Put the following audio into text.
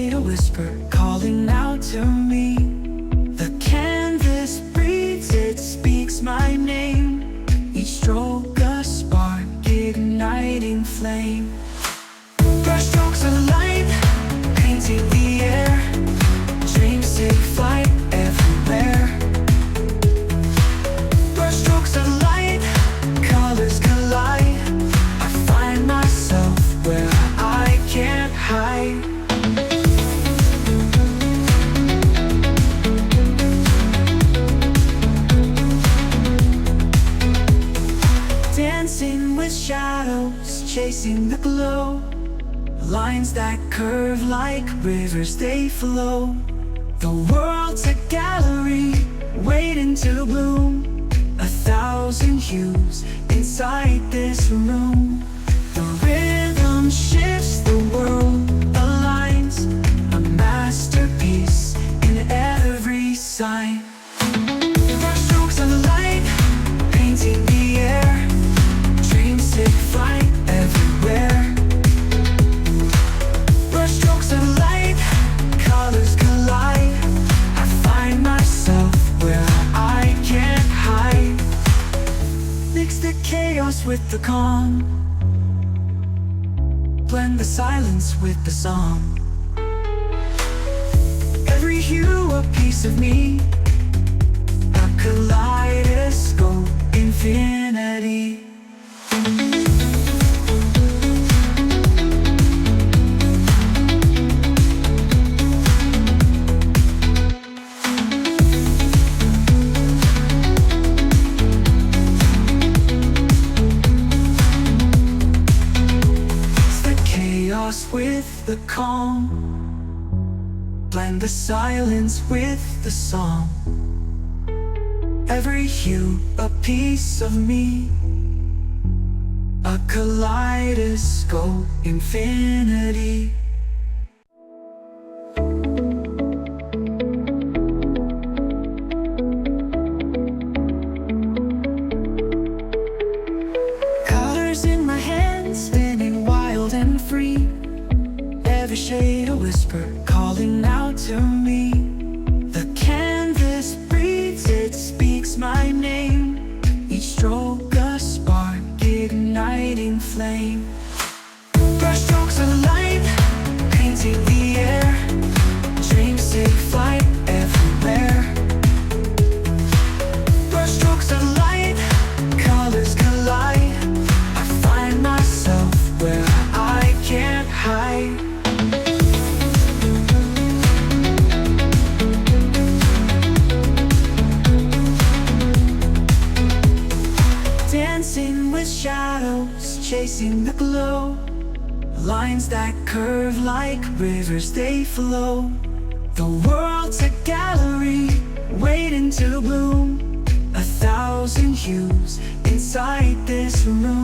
shade a whisper calling out to me. The canvas breathes, it speaks my name. Each stroke a spark, igniting flame. Brushstrokes of light, painting the air. Dreams take flight everywhere. Brushstrokes of light, colors collide. I find myself where I can't hide. Dancing with shadows, chasing the glow. Lines that curve like rivers, they flow. The world's a gallery, waiting to bloom. 1,000 hues inside this room. The rhythm shifts, the world aligns. A masterpiece in every sign. Brushstrokes of light, painting the air. Dreams take flight everywhere. Brushstrokes of light, colors collide. I find myself where I can't hide. Mix the chaos with the calm. Blend the silence with the song. Every hue a piece of me. A kaleidoscope, infinity. With the calm, blend the silence with the song. Every hue a piece of me. A kaleidoscope, infinity. Colors in my hands, spinning wild and free. Every shade a whisper calling out to me. The canvas breathes, it speaks my name. Each stroke a spark, igniting flame. Brushstrokes of light, painting the air. Dreams take flight everywhere. Brushstrokes of light, colors collide. I find myself where I can't hide. Dancing with shadows, chasing the glow. Lines that curve like rivers, they flow. The world's a gallery, waiting to bloom. 1,000 hues inside this room.